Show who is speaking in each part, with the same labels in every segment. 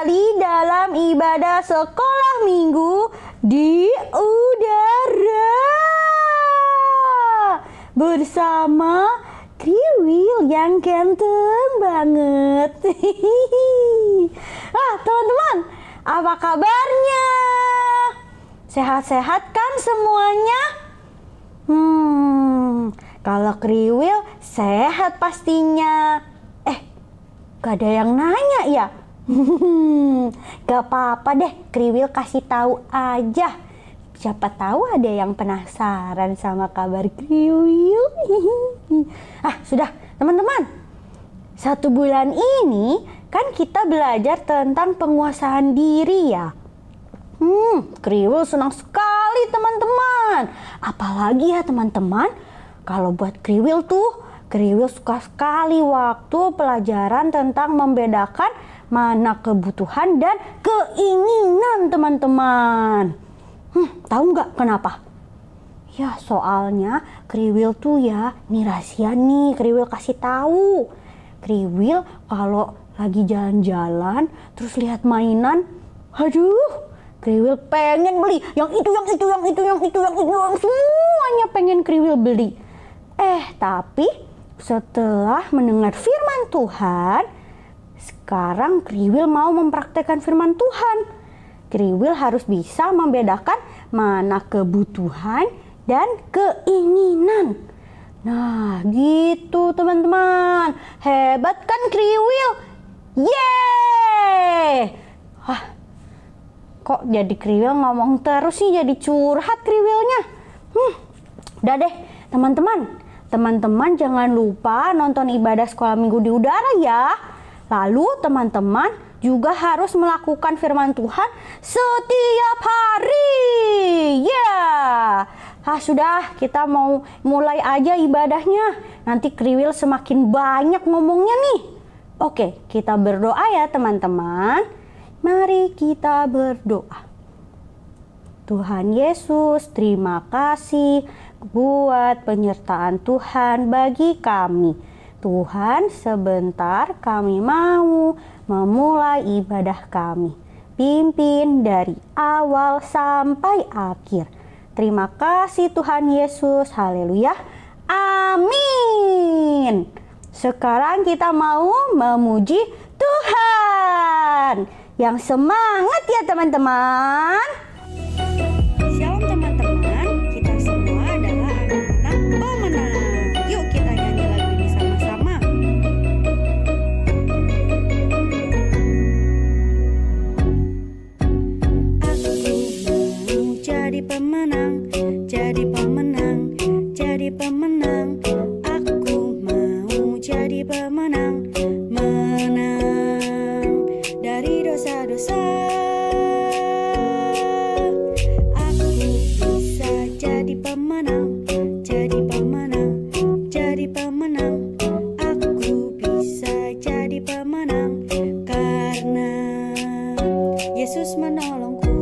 Speaker 1: kembali dalam ibadah sekolah minggu di udara bersama Kriwil yang ganteng banget. Teman-teman, apa kabarnya? Sehat-sehat kan semuanya? Kalau Kriwil sehat pastinya. Gak ada yang nanya ya? Gak apa-apa deh, Kriwil kasih tahu aja. Siapa tahu ada yang penasaran sama kabar Kriwil. Sudah teman-teman, 1 bulan ini kan kita belajar tentang penguasaan diri ya. Kriwil senang sekali teman-teman. Apalagi ya teman-teman, kalau buat Kriwil tuh, Kriwil suka sekali waktu pelajaran tentang membedakan mana kebutuhan dan keinginan teman-teman. Tahu nggak kenapa? Ya soalnya Kriwil tuh ya, nih rahasia nih Kriwil kasih tahu. Kriwil kalau lagi jalan-jalan terus lihat mainan, Kriwil pengen beli yang itu, semuanya pengen Kriwil beli. Tapi setelah mendengar firman Tuhan, sekarang Kriwil mau mempraktekkan firman Tuhan. Kriwil harus bisa membedakan mana kebutuhan dan keinginan. Nah, gitu teman-teman. Hebat kan Kriwil? Yeay! Kok jadi Kriwil ngomong terus sih, jadi curhat Kriwilnya. Udah deh, teman-teman jangan lupa nonton ibadah sekolah minggu di udara ya. Lalu teman-teman juga harus melakukan firman Tuhan setiap hari. Sudah, kita mau mulai aja ibadahnya. Nanti Kriwil semakin banyak ngomongnya nih. Oke, kita berdoa ya teman-teman. Mari kita berdoa. Tuhan Yesus, terima kasih buat penyertaan Tuhan bagi kami. Tuhan, sebentar kami mau memulai ibadah kami. Pimpin dari awal sampai akhir. Terima kasih Tuhan Yesus. Haleluya. Amin. Sekarang kita mau memuji Tuhan. Yang semangat ya teman-teman. Shalom teman-teman, kita semua adalah anak-anak pemenang. Yuk kita nyanyi lagu ini sama-sama. Aku mau jadi pemenang, jadi pemenang, jadi pemenang. Aku mau jadi pemenang, menang dari dosa-dosa. Aku bisa jadi pemenang, jadi pemenang, jadi pemenang. Aku bisa jadi pemenang karena Yesus menolongku.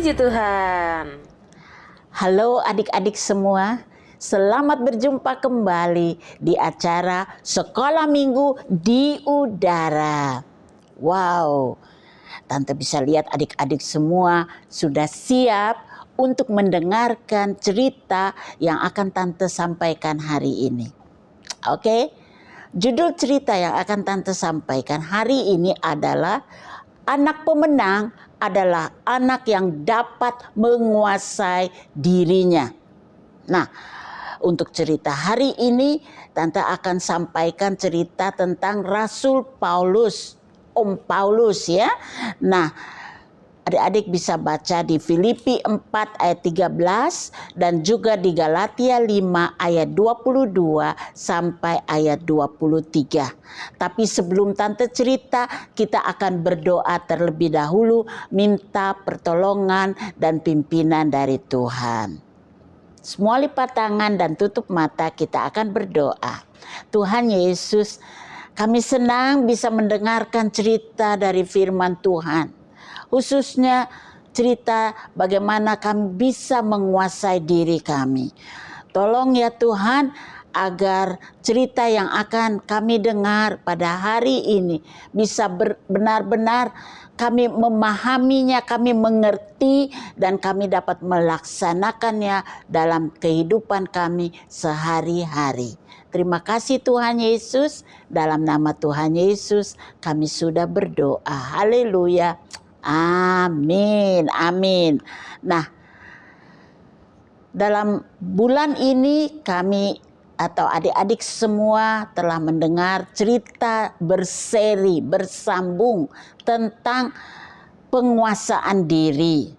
Speaker 2: Puji Tuhan.
Speaker 3: Halo adik-adik semua, selamat berjumpa kembali di acara Sekolah Minggu di Udara. Wow, Tante bisa lihat adik-adik semua sudah siap untuk mendengarkan cerita yang akan Tante sampaikan hari ini. Oke, judul cerita yang akan Tante sampaikan hari ini adalah anak pemenang adalah anak yang dapat menguasai dirinya. Nah, untuk cerita hari ini, Tante akan sampaikan cerita tentang Rasul Paulus, Om Paulus ya. Nah, adik-adik bisa baca di Filipi 4 ayat 13 dan juga di Galatia 5 ayat 22 sampai ayat 23. Tapi sebelum Tante cerita, kita akan berdoa terlebih dahulu minta pertolongan dan pimpinan dari Tuhan. Semua lipat tangan dan tutup mata, kita akan berdoa. Tuhan Yesus, kami senang bisa mendengarkan cerita dari firman Tuhan. Khususnya cerita bagaimana kami bisa menguasai diri kami. Tolong ya Tuhan, agar cerita yang akan kami dengar pada hari ini bisa benar-benar kami memahaminya, kami mengerti, dan kami dapat melaksanakannya dalam kehidupan kami sehari-hari. Terima kasih Tuhan Yesus, dalam nama Tuhan Yesus kami sudah berdoa. Haleluya. Amin, amin. Nah, dalam bulan ini kami atau adik-adik semua telah mendengar cerita berseri, bersambung tentang penguasaan diri.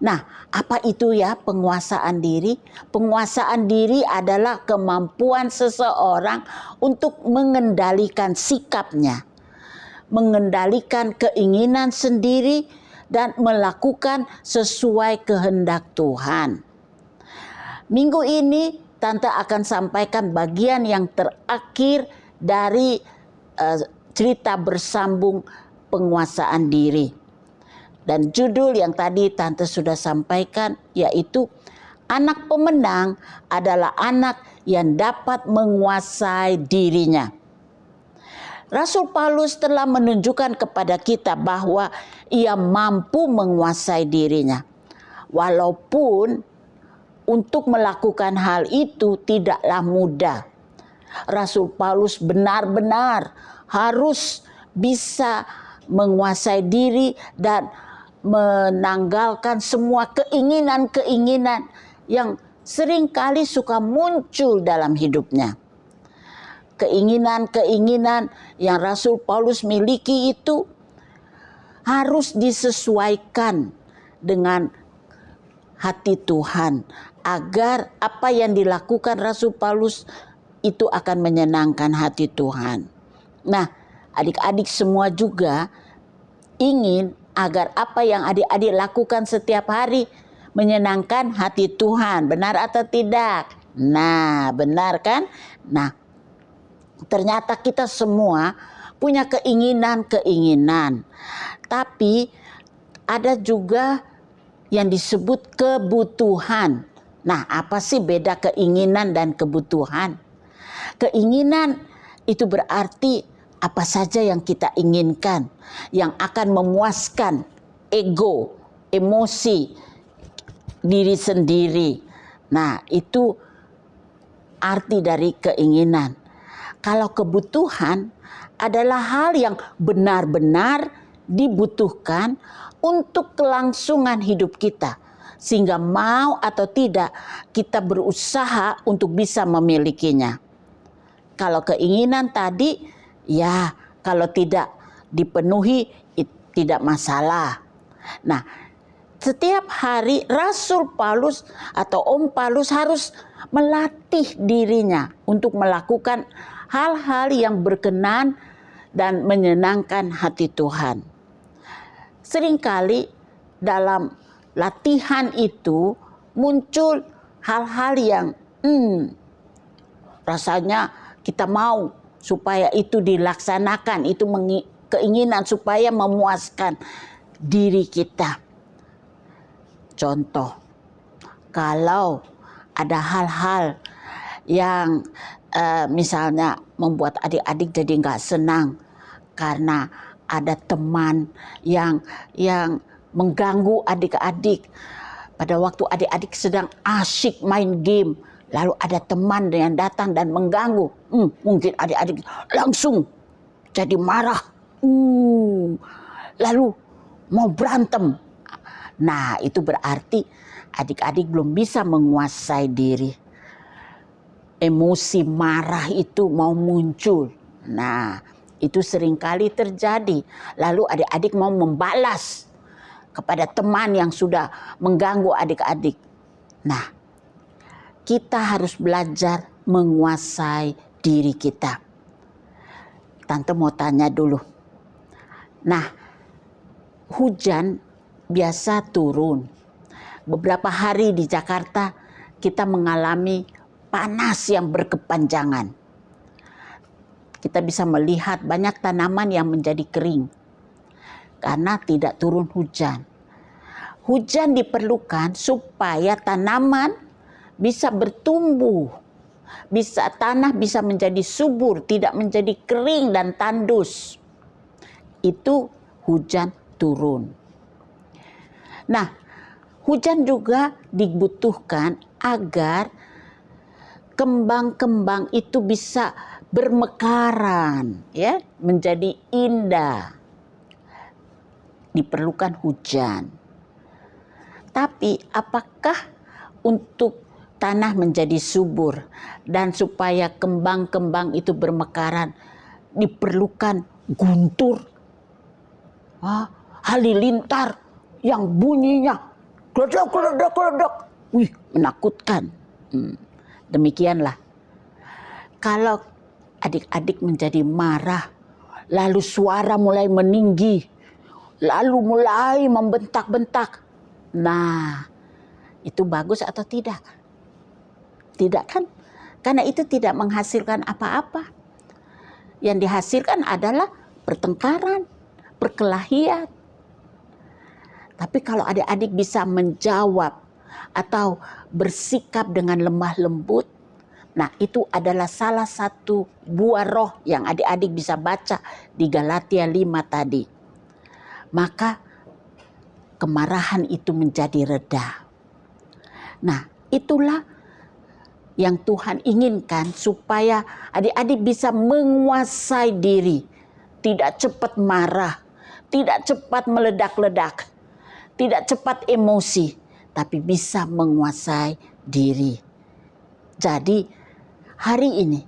Speaker 3: Nah, apa itu ya penguasaan diri? Penguasaan diri adalah kemampuan seseorang untuk mengendalikan sikapnya, mengendalikan keinginan sendiri, dan melakukan sesuai kehendak Tuhan. Minggu ini Tante akan sampaikan bagian yang terakhir dari cerita bersambung penguasaan diri. Dan judul yang tadi Tante sudah sampaikan yaitu anak pemenang adalah anak yang dapat menguasai dirinya. Rasul Paulus telah menunjukkan kepada kita bahwa ia mampu menguasai dirinya. Walaupun untuk melakukan hal itu tidaklah mudah. Rasul Paulus benar-benar harus bisa menguasai diri dan menanggalkan semua keinginan-keinginan yang seringkali suka muncul dalam hidupnya. Keinginan-keinginan yang Rasul Paulus miliki itu harus disesuaikan dengan hati Tuhan, agar apa yang dilakukan Rasul Paulus itu akan menyenangkan hati Tuhan. Nah, adik-adik semua juga ingin agar apa yang adik-adik lakukan setiap hari menyenangkan hati Tuhan. Benar atau tidak? Nah, benar kan? Nah, ternyata kita semua punya keinginan-keinginan. Tapi ada juga yang disebut kebutuhan. Nah, apa sih beda keinginan dan kebutuhan? Keinginan itu berarti apa saja yang kita inginkan, yang akan memuaskan ego, emosi diri sendiri. Nah, itu arti dari keinginan. Kalau kebutuhan adalah hal yang benar-benar dibutuhkan untuk kelangsungan hidup kita, sehingga mau atau tidak kita berusaha untuk bisa memilikinya. Kalau keinginan tadi, ya kalau tidak dipenuhi tidak masalah. Nah, setiap hari Rasul Paulus atau Om Paulus harus melatih dirinya untuk melakukan hal-hal yang berkenan dan menyenangkan hati Tuhan. Seringkali dalam latihan itu muncul hal-hal yang rasanya kita mau supaya itu dilaksanakan, itu keinginan supaya memuaskan diri kita. Contoh, kalau ada hal-hal yang misalnya membuat adik-adik jadi nggak senang karena ada teman yang mengganggu adik-adik. Pada waktu adik-adik sedang asyik main game, lalu ada teman yang datang dan mengganggu. Mungkin adik-adik langsung jadi marah. Lalu mau berantem. Nah, itu berarti adik-adik belum bisa menguasai diri. Emosi marah itu mau muncul. Nah, itu seringkali terjadi. Lalu adik-adik mau membalas kepada teman yang sudah mengganggu adik-adik. Nah, kita harus belajar menguasai diri kita. Tante mau tanya dulu. Nah, hujan biasa turun. Beberapa hari di Jakarta kita mengalami panas yang berkepanjangan. Kita bisa melihat banyak tanaman yang menjadi kering karena tidak turun hujan. Hujan diperlukan supaya tanaman bisa bertumbuh, tanah bisa menjadi subur, tidak menjadi kering dan tandus. Itu hujan turun. Nah, hujan juga dibutuhkan agar kembang-kembang itu bisa bermekaran, ya, menjadi indah. Diperlukan hujan. Tapi apakah untuk tanah menjadi subur dan supaya kembang-kembang itu bermekaran diperlukan guntur, halilintar yang bunyinya geledak. Wih, menakutkan. Demikianlah. Kalau adik-adik menjadi marah, lalu suara mulai meninggi, lalu mulai membentak-bentak. Nah, itu bagus atau tidak? Tidak kan? Karena itu tidak menghasilkan apa-apa. Yang dihasilkan adalah pertengkaran, perkelahian. Tapi kalau adik-adik bisa menjawab atau bersikap dengan lemah lembut, nah itu adalah salah satu buah roh yang adik-adik bisa baca di Galatia 5 tadi. Maka kemarahan itu menjadi reda. Nah, itulah yang Tuhan inginkan supaya adik-adik bisa menguasai diri. Tidak cepat marah, tidak cepat meledak-ledak, tidak cepat emosi, tapi bisa menguasai diri. Jadi hari ini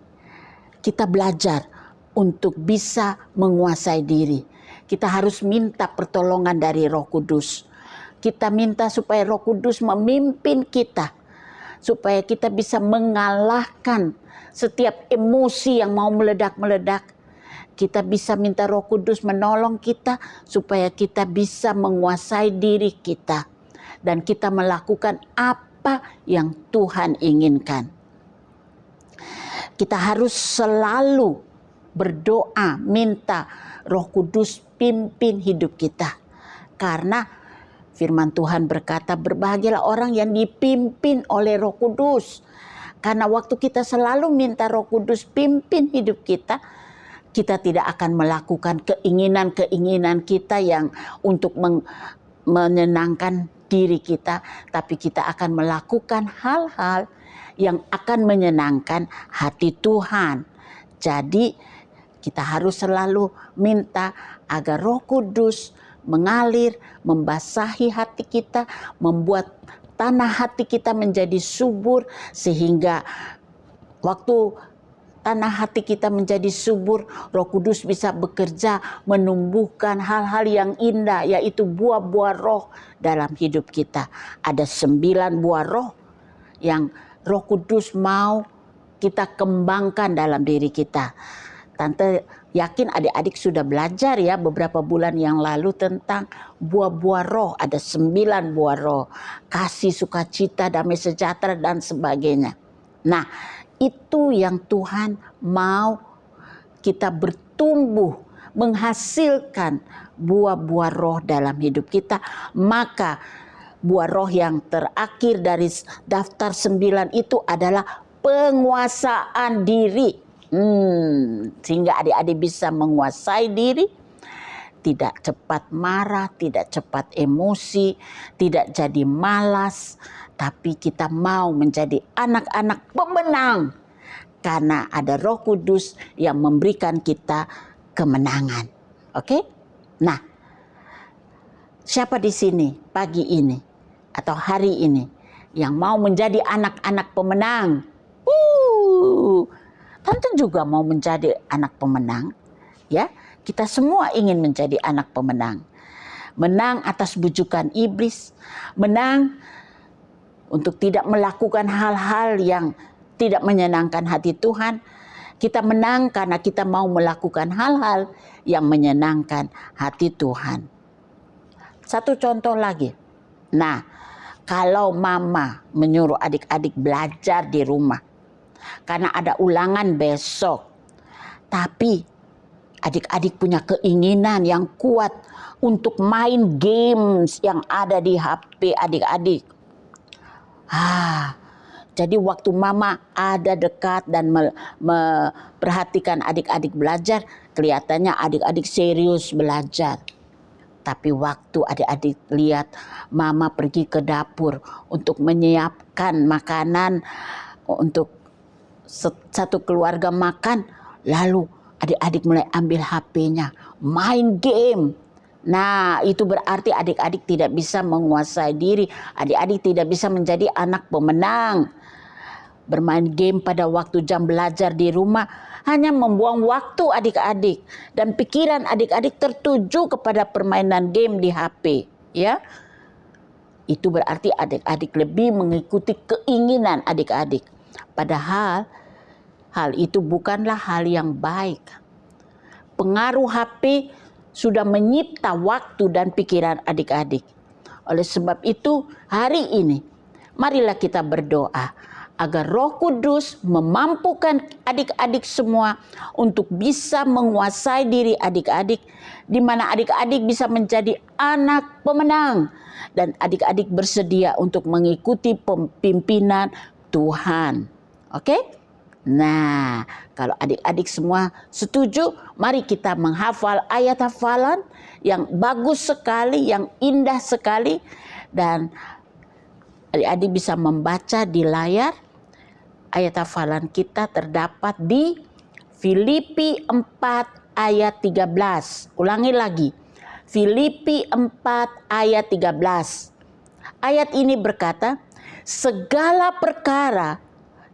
Speaker 3: kita belajar untuk bisa menguasai diri. Kita harus minta pertolongan dari Roh Kudus. Kita minta supaya Roh Kudus memimpin kita, supaya kita bisa mengalahkan setiap emosi yang mau meledak-meledak. Kita bisa minta Roh Kudus menolong kita supaya kita bisa menguasai diri kita dan kita melakukan apa yang Tuhan inginkan. Kita harus selalu berdoa, minta Roh Kudus pimpin hidup kita. Karena firman Tuhan berkata, berbahagialah orang yang dipimpin oleh Roh Kudus. Karena waktu kita selalu minta Roh Kudus pimpin hidup kita, kita tidak akan melakukan keinginan-keinginan kita yang untuk menyenangkan diri kita, tapi kita akan melakukan hal-hal yang akan menyenangkan hati Tuhan. Jadi kita harus selalu minta agar Roh Kudus mengalir, membasahi hati kita, membuat tanah hati kita menjadi subur, sehingga waktu tanah hati kita menjadi subur, Roh Kudus bisa bekerja menumbuhkan hal-hal yang indah, yaitu buah-buah roh dalam hidup kita. Ada 9 buah roh yang Roh Kudus mau kita kembangkan dalam diri kita. Tante yakin adik-adik sudah belajar ya beberapa bulan yang lalu tentang buah-buah roh. Ada 9 buah roh. Kasih, sukacita, damai sejahtera, dan sebagainya. Nah, itu yang Tuhan mau kita bertumbuh, menghasilkan buah-buah roh dalam hidup kita. Maka buah roh yang terakhir dari daftar 9 itu adalah penguasaan diri. Sehingga adik-adik bisa menguasai diri, tidak cepat marah, tidak cepat emosi, tidak jadi malas, tapi kita mau menjadi anak-anak pemenang karena ada Roh Kudus yang memberikan kita kemenangan. Oke? Nah, siapa di sini pagi ini atau hari ini yang mau menjadi anak-anak pemenang? Tante juga mau menjadi anak pemenang. Ya, kita semua ingin menjadi anak pemenang. Menang atas bujukan iblis, menang untuk tidak melakukan hal-hal yang tidak menyenangkan hati Tuhan. Kita menang karena kita mau melakukan hal-hal yang menyenangkan hati Tuhan. Satu contoh lagi. Nah, kalau mama menyuruh adik-adik belajar di rumah karena ada ulangan besok, tapi adik-adik punya keinginan yang kuat untuk main games yang ada di HP adik-adik. Jadi waktu mama ada dekat dan memperhatikan adik-adik belajar, kelihatannya adik-adik serius belajar. Tapi waktu adik-adik lihat mama pergi ke dapur untuk menyiapkan makanan untuk satu keluarga makan, lalu adik-adik mulai ambil HP-nya, main game. Nah, itu berarti adik-adik tidak bisa menguasai diri. Adik-adik tidak bisa menjadi anak pemenang. Bermain game pada waktu jam belajar di rumah hanya membuang waktu adik-adik. Dan pikiran adik-adik tertuju kepada permainan game di HP. Ya, itu berarti adik-adik lebih mengikuti keinginan adik-adik. Padahal hal itu bukanlah hal yang baik. Pengaruh HP sudah menyita waktu dan pikiran adik-adik. Oleh sebab itu, hari ini marilah kita berdoa agar Roh Kudus memampukan adik-adik semua untuk bisa menguasai diri adik-adik, di mana adik-adik bisa menjadi anak pemenang dan adik-adik bersedia untuk mengikuti pimpinan Tuhan. Oke? Nah, kalau adik-adik semua setuju, mari kita menghafal ayat hafalan yang bagus sekali, yang indah sekali. Dan adik-adik bisa membaca di layar. Ayat hafalan kita terdapat di Filipi 4 ayat 13. Ulangi lagi. Filipi 4 ayat 13. Ayat ini berkata, segala perkara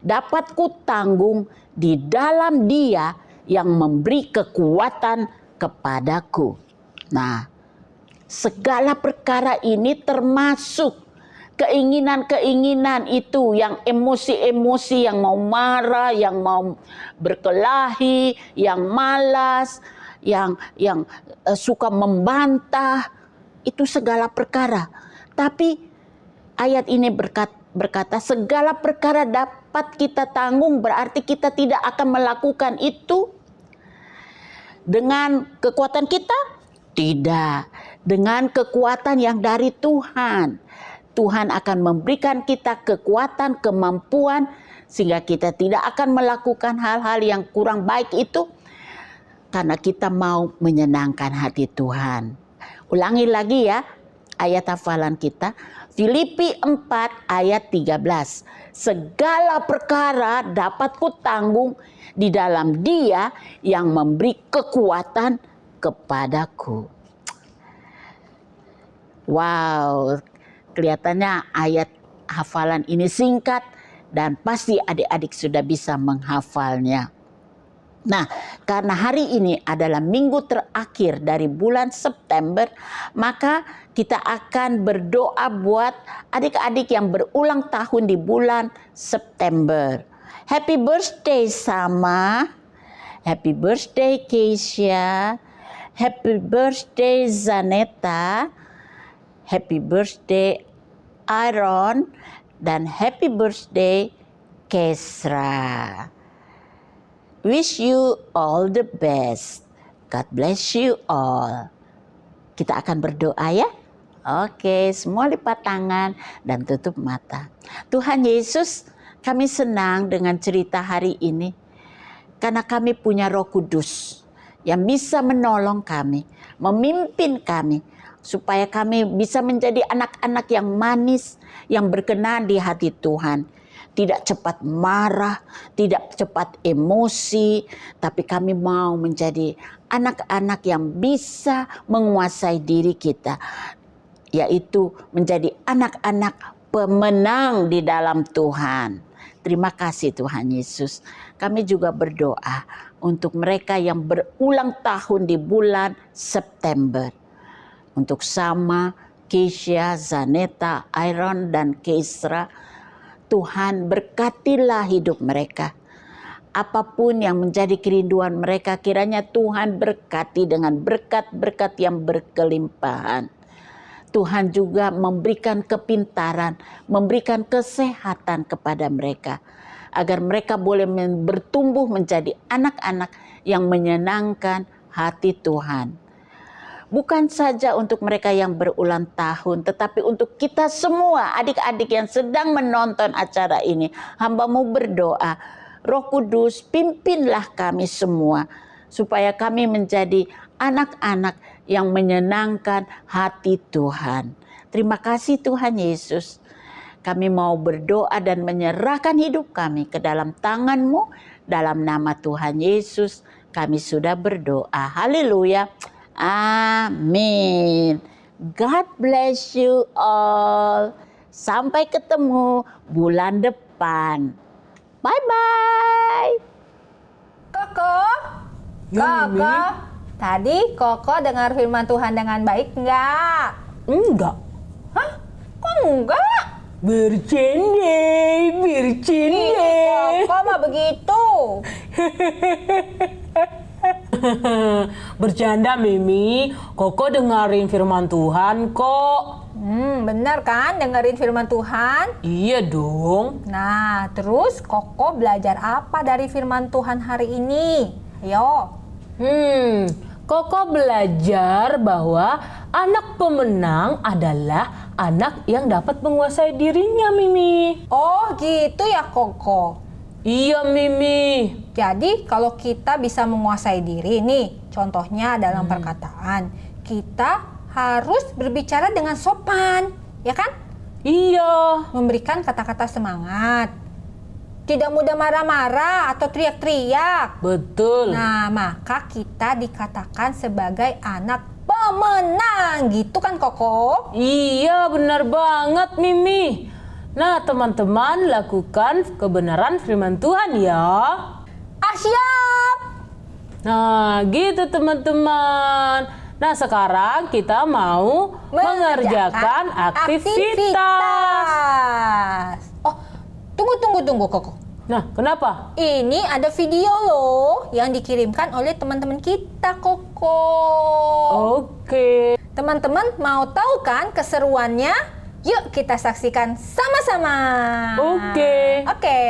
Speaker 3: dapat kutanggung di dalam Dia yang memberi kekuatan kepadaku. Nah, segala perkara ini termasuk keinginan-keinginan itu, yang emosi-emosi, yang mau marah, yang mau berkelahi, yang malas, yang suka membantah, itu segala perkara. Tapi ayat ini berkata segala perkara dapat kita tanggung, berarti kita tidak akan melakukan itu dengan kekuatan kita? Tidak, dengan kekuatan yang dari Tuhan. Tuhan akan memberikan kita kekuatan, kemampuan, sehingga kita tidak akan melakukan hal-hal yang kurang baik itu, karena kita mau menyenangkan hati Tuhan. Ulangi lagi ya ayat hafalan kita. Filipi 4 ayat 13. Segala perkara dapat kutanggung di dalam Dia yang memberi kekuatan kepadaku. Wow, kelihatannya ayat hafalan ini singkat dan pasti adik-adik sudah bisa menghafalnya. Nah, karena hari ini adalah minggu terakhir dari bulan September, maka kita akan berdoa buat adik-adik yang berulang tahun di bulan September. Happy birthday Sama, happy birthday Keisha, happy birthday Zaneta, happy birthday Aaron, dan happy birthday Kesra. Wish you all the best. God bless you all. Kita akan berdoa ya. Oke, semua lipat tangan dan tutup mata. Tuhan Yesus, kami senang dengan cerita hari ini. Karena kami punya Roh Kudus yang bisa menolong kami, memimpin kami. Supaya kami bisa menjadi anak-anak yang manis, yang berkenan di hati Tuhan. Tidak cepat marah, tidak cepat emosi, tapi kami mau menjadi anak-anak yang bisa menguasai diri kita, yaitu menjadi anak-anak pemenang di dalam Tuhan. Terima kasih Tuhan Yesus. Kami juga berdoa untuk mereka yang berulang tahun di bulan September. Untuk Sama, Keisha, Zaneta, Iron, dan Keisra. Tuhan berkatilah hidup mereka. Apapun yang menjadi kerinduan mereka, kiranya Tuhan berkati dengan berkat-berkat yang berkelimpahan. Tuhan juga memberikan kepintaran, memberikan kesehatan kepada mereka. Agar mereka boleh bertumbuh menjadi anak-anak yang menyenangkan hati Tuhan. Bukan saja untuk mereka yang berulang tahun, tetapi untuk kita semua adik-adik yang sedang menonton acara ini. Hamba-Mu berdoa, Roh Kudus pimpinlah kami semua, supaya kami menjadi anak-anak yang menyenangkan hati Tuhan. Terima kasih Tuhan Yesus. Kami mau berdoa dan menyerahkan hidup kami ke dalam tangan-Mu. Dalam nama Tuhan Yesus kami sudah berdoa. Haleluya. Amin. God bless you all. Sampai ketemu bulan depan. Bye-bye.
Speaker 2: Koko,
Speaker 4: Ya, Mimi.
Speaker 2: Koko, tadi Koko dengar firman Tuhan dengan baik nggak?
Speaker 4: Enggak.
Speaker 2: Hah? Kok enggak?
Speaker 4: Bercanda, bercanda.
Speaker 2: Koko mah begitu.
Speaker 4: Bercanda, Mimi. Koko dengerin firman Tuhan kok.
Speaker 2: Benar kan dengerin firman Tuhan?
Speaker 4: Iya dong.
Speaker 2: Nah, terus Koko belajar apa dari firman Tuhan hari ini? Ayo.
Speaker 4: Koko belajar bahwa anak pemenang adalah anak yang dapat menguasai dirinya, Mimi.
Speaker 2: Oh, gitu ya Koko.
Speaker 4: Iya, Mimi.
Speaker 2: Jadi kalau kita bisa menguasai diri nih, contohnya dalam perkataan, kita harus berbicara dengan sopan, ya kan?
Speaker 4: Iya.
Speaker 2: Memberikan kata-kata semangat. Tidak mudah marah-marah atau teriak-teriak.
Speaker 4: Betul.
Speaker 2: Nah, maka kita dikatakan sebagai anak pemenang, gitu kan Koko?
Speaker 4: Iya, benar banget, Mimi. Nah, teman-teman, lakukan kebenaran firman Tuhan ya.
Speaker 2: Siap!
Speaker 4: Nah, gitu teman-teman. Nah, sekarang kita mau mengerjakan aktivitas.
Speaker 2: Oh, tunggu Koko.
Speaker 4: Nah, kenapa?
Speaker 2: Ini ada video loh yang dikirimkan oleh teman-teman kita, Koko.
Speaker 4: Oke.
Speaker 2: Teman-teman mau tahu kan keseruannya? Yuk kita saksikan sama-sama.
Speaker 4: Oke.
Speaker 2: Oke.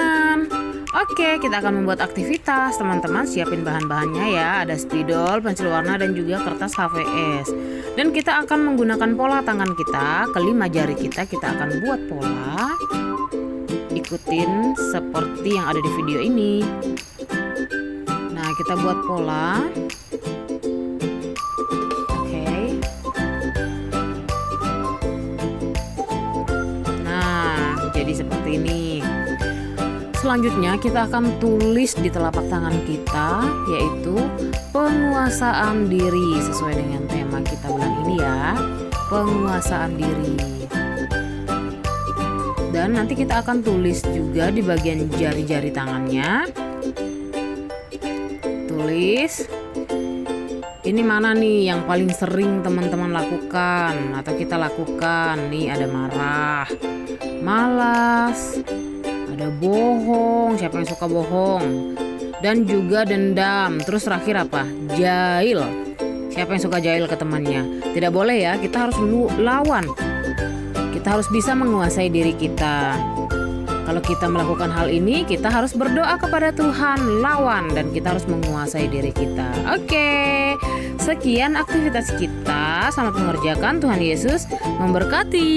Speaker 4: teman-teman. Oke, kita akan membuat aktivitas. Teman-teman siapin bahan-bahannya ya. Ada spidol, pensil warna, dan juga kertas HVS. Dan kita akan menggunakan pola tangan kita. Kelima jari kita akan buat pola. Ikutin seperti yang ada di video ini. Nah, kita buat pola. Oke. Nah, jadi seperti ini. Selanjutnya kita akan tulis di telapak tangan kita, yaitu penguasaan diri sesuai dengan tema kita bulan ini ya, penguasaan diri. Dan nanti kita akan tulis juga di bagian jari-jari tangannya. Tulis. Ini mana nih yang paling sering teman-teman lakukan atau kita lakukan? Nih ada marah, malas, ada bohong, siapa yang suka bohong, dan juga dendam. Terus terakhir apa? Jahil. Siapa yang suka jahil ke temannya? Tidak boleh ya, kita harus lawan. Kita harus bisa menguasai diri kita. Kalau kita melakukan hal ini, kita harus berdoa kepada Tuhan, lawan, dan kita harus menguasai diri kita. Oke, sekian aktivitas kita. Selamat mengerjakan, Tuhan Yesus memberkati.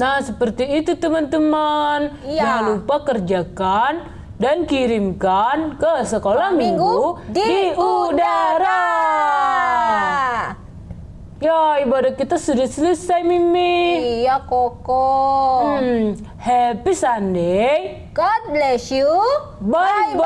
Speaker 2: Nah, seperti itu teman-teman.
Speaker 1: Iya.
Speaker 2: Jangan lupa kerjakan dan kirimkan ke Sekolah Minggu di Udara. Ya, ibadah kita sudah selesai, Mimi.
Speaker 1: Iya, Koko.
Speaker 2: Happy Sunday.
Speaker 1: God bless you.
Speaker 2: Bye-bye.